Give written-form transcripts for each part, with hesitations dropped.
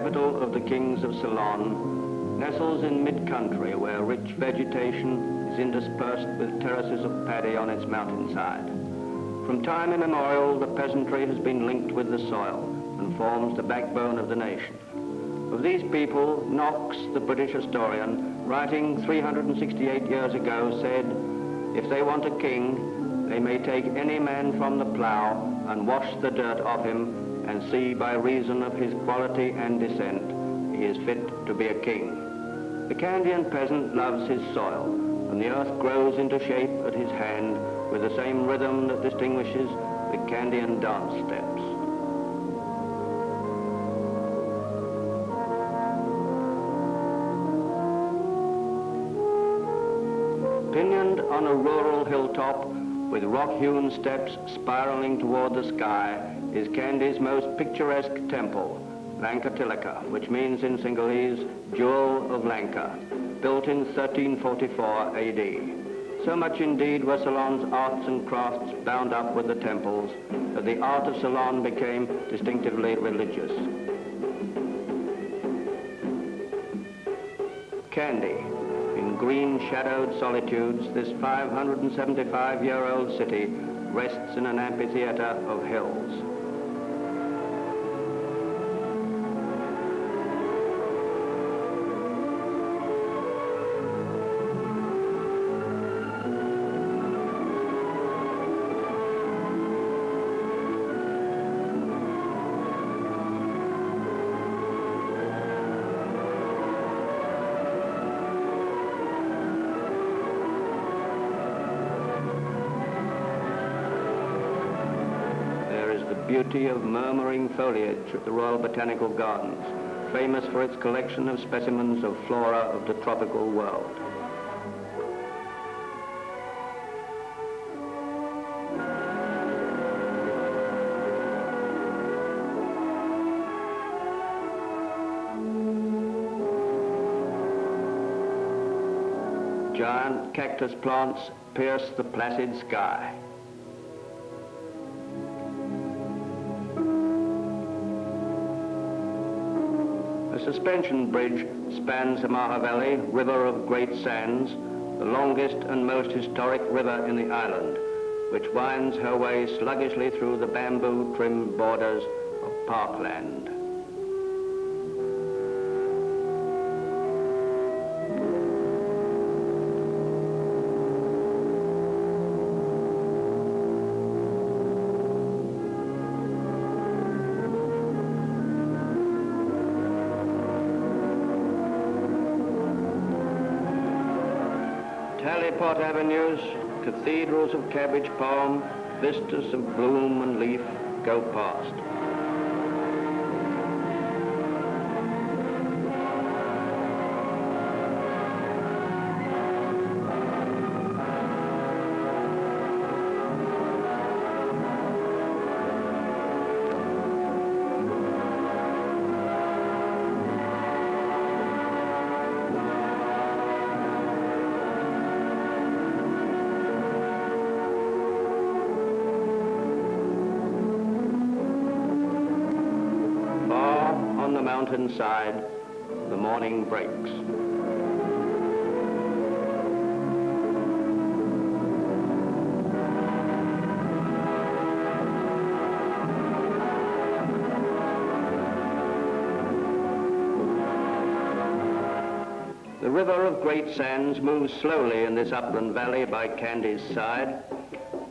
capital of the kings of Ceylon, nestles in mid-country where rich vegetation is interspersed with terraces of paddy on its mountainside. From time immemorial, the peasantry has been linked with the soil and forms the backbone of the nation. Of these people, Knox, the British historian, writing 368 years ago, said, "If they want a king, they may take any man from the plough and wash the dirt off him and see by reason of his quality and descent, he is fit to be a king." The Candian peasant loves his soil, and the earth grows into shape at his hand with the same rhythm that distinguishes the Candian dance steps. Pinioned on a rural hilltop with rock-hewn steps spiraling toward the sky is Kandy's most picturesque temple, Lanka, which means in Sinhalese, Jewel of Lanka, built in 1344 AD. So much indeed were Ceylon's arts and crafts bound up with the temples that the art of Ceylon became distinctively religious. Kandy. In green shadowed solitudes, this 575-year-old city rests in an amphitheater of hills. Beauty of murmuring foliage at the Royal Botanical Gardens, famous for its collection of specimens of flora of the tropical world. Giant cactus plants pierce the placid sky. A suspension bridge spans the Mahaveli, river of great sands, the longest and most historic river in the island, which winds her way sluggishly through the bamboo-trimmed borders of parkland. Tallypot avenues, cathedrals of cabbage palm, vistas of bloom and leaf go past. Mountainside, the morning breaks. The river of great sands moves slowly in this upland valley by Kandy's side.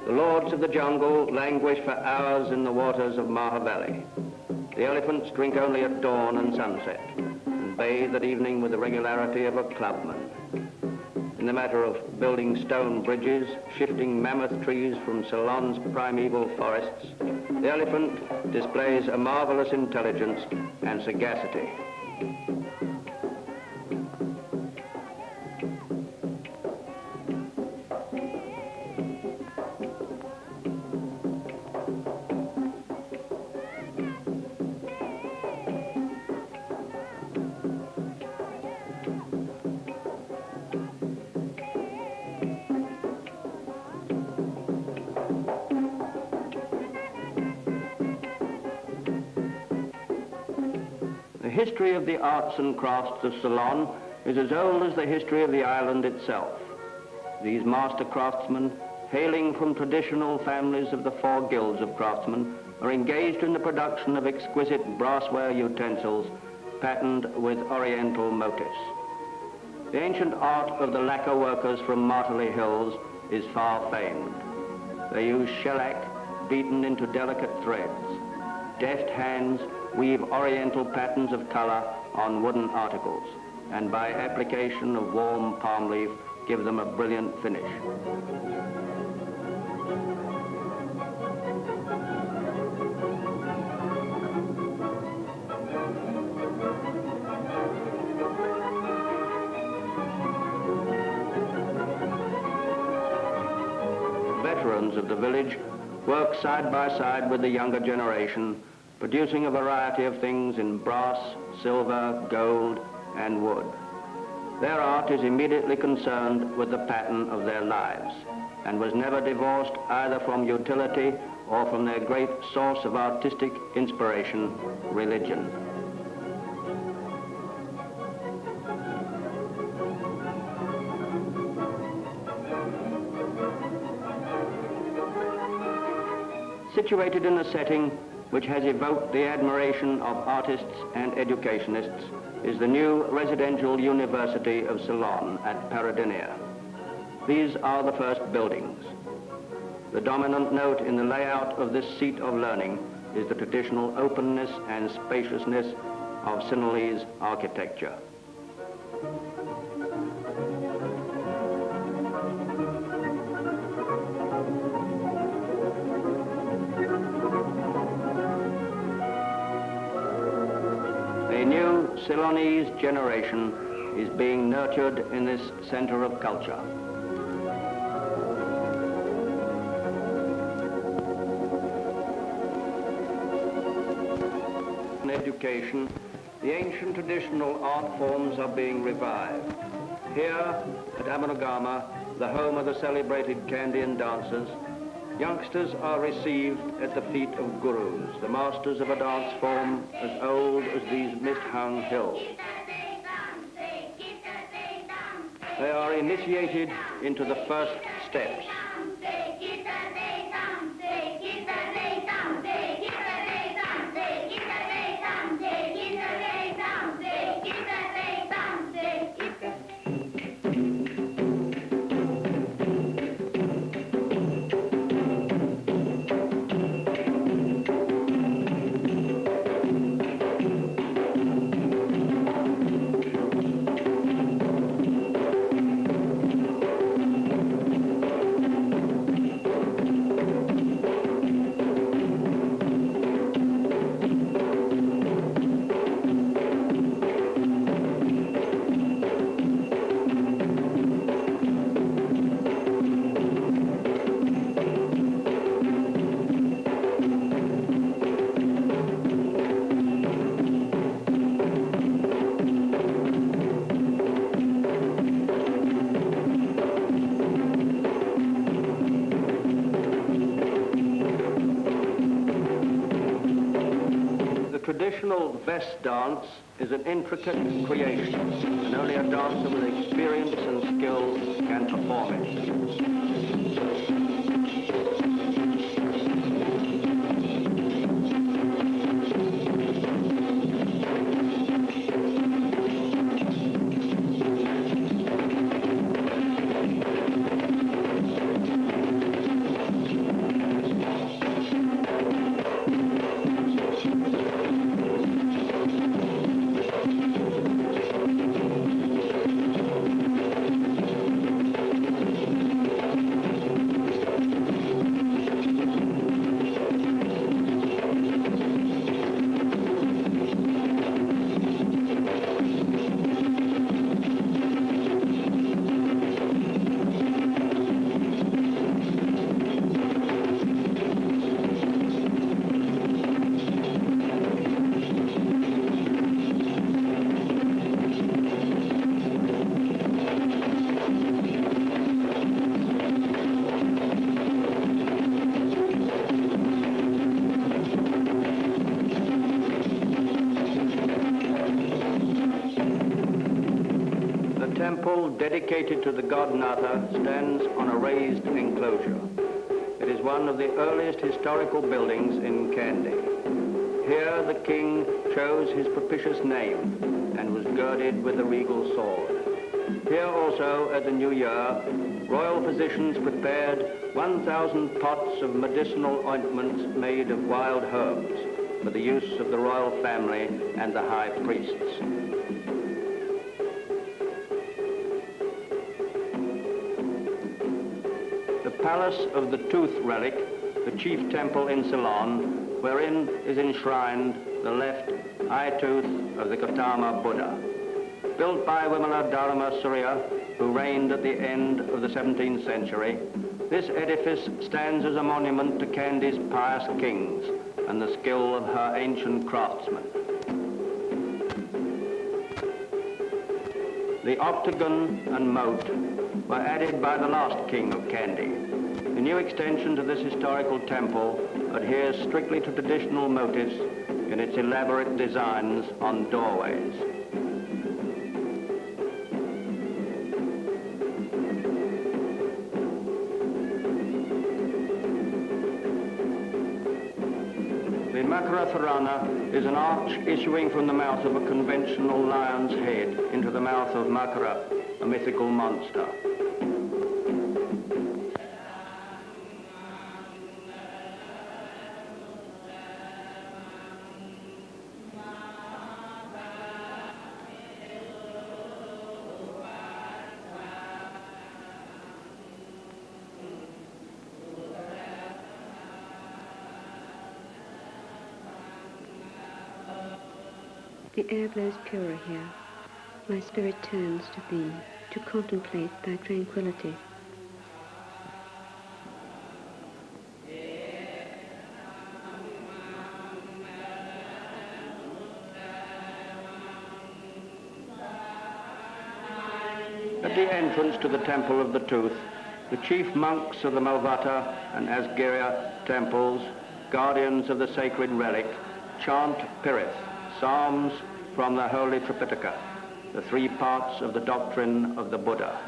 The lords of the jungle languish for hours in the waters of Mahaveli. The elephants drink only at dawn and sunset, and bathe at evening with the regularity of a clubman. In the matter of building stone bridges, shifting mammoth trees from Ceylon's primeval forests, the elephant displays a marvelous intelligence and sagacity. The history of the arts and crafts of Ceylon is as old as the history of the island itself. These master craftsmen, hailing from traditional families of the 4 guilds of craftsmen, are engaged in the production of exquisite brassware utensils patterned with oriental motifs. The ancient art of the lacquer workers from Martley Hills is far famed. They use shellac beaten into delicate threads. Deft hands weave oriental patterns of color on wooden articles, and by application of warm palm leaf give them a brilliant finish. Veterans of the village work side by side with the younger generation, producing a variety of things in brass, silver, gold, and wood. Their art is immediately concerned with the pattern of their lives, and was never divorced either from utility or from their great source of artistic inspiration, religion. Situated in a setting which has evoked the admiration of artists and educationists is the new residential University of Ceylon at Paradinia. These are the first buildings. The dominant note in the layout of this seat of learning is the traditional openness and spaciousness of Sinhalese architecture. A new Ceylonese generation is being nurtured in this center of culture. In education, the ancient traditional art forms are being revived. Here at Amanagama, the home of the celebrated Kandyan dancers, youngsters are received at the feet of gurus, the masters of a dance form as old as these mist-hung hills. They are initiated into the first steps. The traditional vest dance is an intricate creation, and only a dancer with experience and skill can perform it. dedicated to the god Natha, stands on a raised enclosure. It is one of the earliest historical buildings in Kandy. Here the king chose his propitious name and was girded with the regal sword. Here also, at the New Year, royal physicians prepared 1,000 pots of medicinal ointments made of wild herbs for the use of the royal family and the high priests. The Palace of the Tooth Relic, the chief temple in Ceylon, wherein is enshrined the left eye tooth of the Gautama Buddha. Built by Vimala Dharma Surya, who reigned at the end of the 17th century, this edifice stands as a monument to Kandy's pious kings and the skill of her ancient craftsmen. The octagon and moat were added by the last king of Kandy. The new extension to this historical temple adheres strictly to traditional motifs in its elaborate designs on doorways. The Makara is an arch issuing from the mouth of a conventional lion's head into the mouth of Makara, a mythical monster. The air blows purer here. My spirit turns to thee, to contemplate thy tranquility. At the entrance to the Temple of the Tooth, the chief monks of the Malvata and Asgirya temples, guardians of the sacred relic, chant Pirith, psalms from the Holy Tripitaka, the three parts of the doctrine of the Buddha.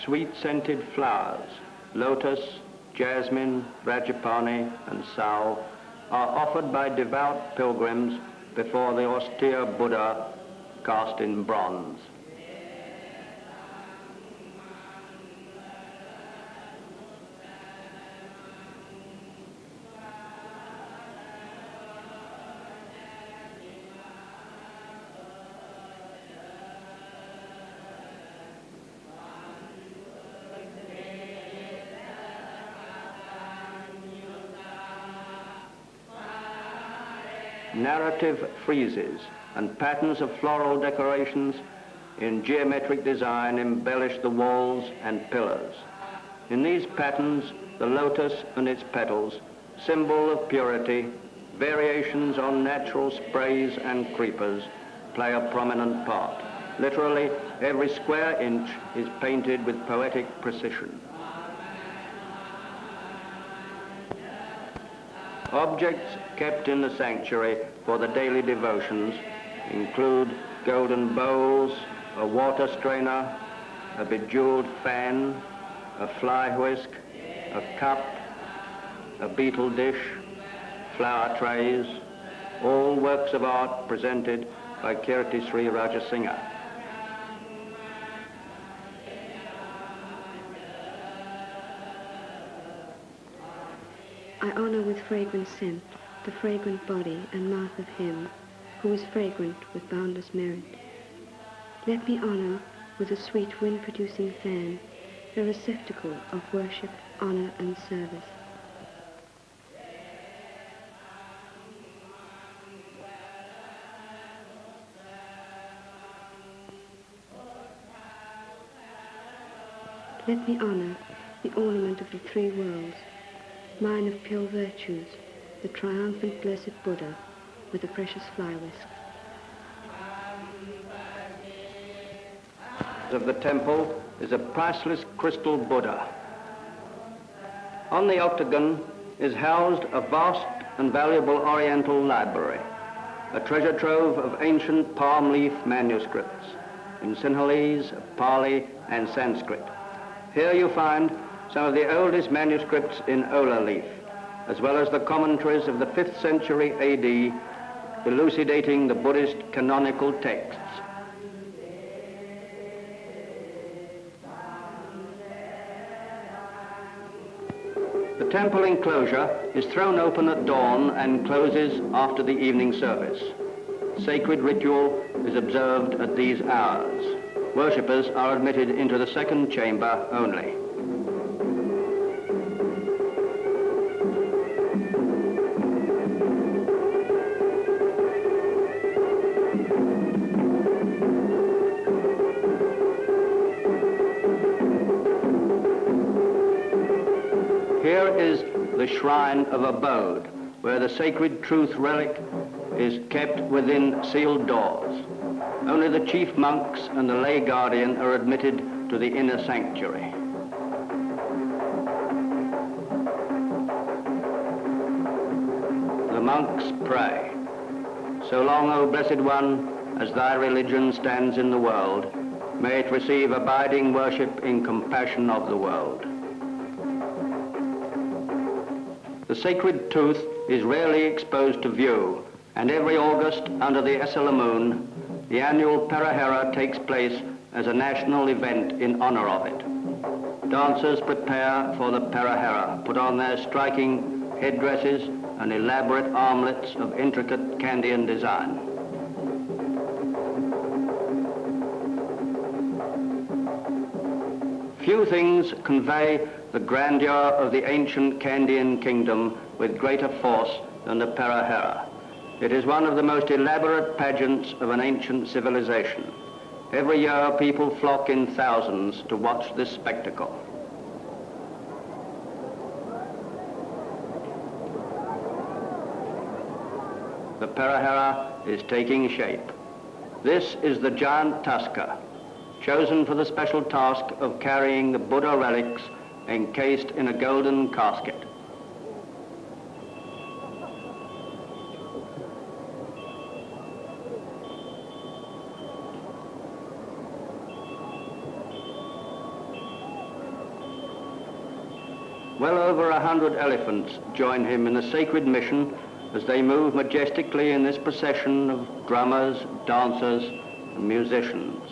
Sweet-scented flowers, lotus, jasmine, rajapani, and sal, are offered by devout pilgrims before the austere Buddha cast in bronze. Narrative friezes and patterns of floral decorations in geometric design embellish the walls and pillars. In these patterns, the lotus and its petals, symbol of purity, variations on natural sprays and creepers, play a prominent part. Literally, every square inch is painted with poetic precision. Objects kept in the sanctuary for the daily devotions include golden bowls, a water strainer, a bejeweled fan, a fly whisk, a cup, a beetle dish, flower trays, all works of art presented by Kirti Sri Rajasingha. I honor with fragrant scent the fragrant body and mouth of him who is fragrant with boundless merit. Let me honor with a sweet wind-producing fan the receptacle of worship, honor, and service. Let me honor the ornament of the three worlds, mine of pure virtues, the triumphant blessed Buddha with the precious fly whisk. Of the temple is a priceless crystal Buddha. On the octagon is housed a vast and valuable Oriental library, a treasure trove of ancient palm leaf manuscripts in Sinhalese, Pali, and Sanskrit. Here you find some of the oldest manuscripts in Ola leaf, as well as the commentaries of the 5th century AD, elucidating the Buddhist canonical texts. The temple enclosure is thrown open at dawn and closes after the evening service. Sacred ritual is observed at these hours. Worshippers are admitted into the second chamber only. Here is the shrine of abode, where the sacred truth relic is kept within sealed doors. Only the chief monks and the lay guardian are admitted to the inner sanctuary. The monks pray. So long, O Blessed One, as thy religion stands in the world, may it receive abiding worship in compassion of the world. The sacred tooth is rarely exposed to view, and every August, under the Essela moon, the annual Parahera takes place as a national event in honor of it. Dancers prepare for the Parahera, put on their striking headdresses and elaborate armlets of intricate Kandyan design. Few things convey the grandeur of the ancient Kandyan kingdom with greater force than the Parahera. It is one of the most elaborate pageants of an ancient civilization. Every year people flock in thousands to watch this spectacle. The Parahera is taking shape. This is the giant tusker, chosen for the special task of carrying the Buddha relics encased in a golden casket. Well over 100 elephants join him in the sacred mission as they move majestically in this procession of drummers, dancers, and musicians.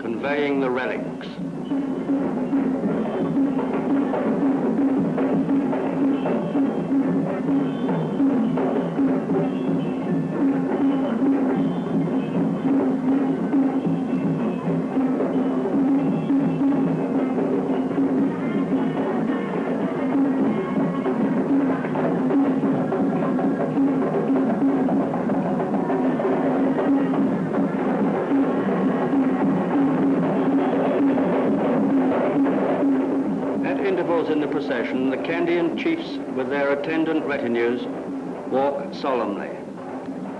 Conveying the relics. In the procession, the Kandyan chiefs with their attendant retinues walk solemnly.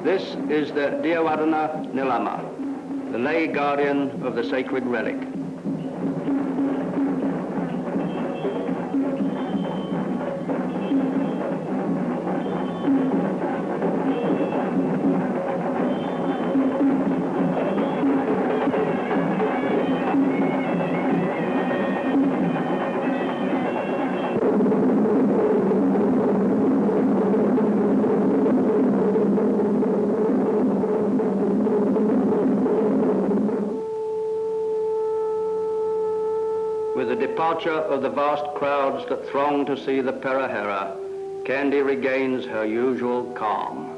This is the Deavarana Nilama, the lay guardian of the sacred relic. With the departure of the vast crowds that throng to see the Perahera, Kandy regains her usual calm.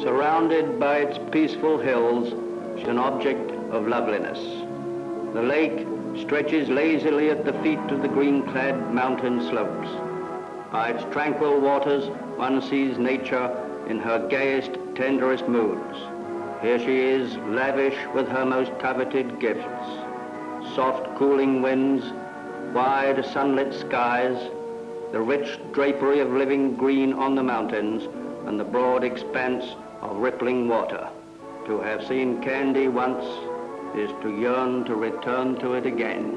Surrounded by its peaceful hills, is an object of loveliness. The lake stretches lazily at the feet of the green-clad mountain slopes. By its tranquil waters, one sees nature in her gayest, tenderest moods. Here she is, lavish with her most coveted gifts. Soft, cooling winds, wide, sunlit skies, the rich drapery of living green on the mountains, and the broad expanse of rippling water. To have seen Kandy once is to yearn to return to it again.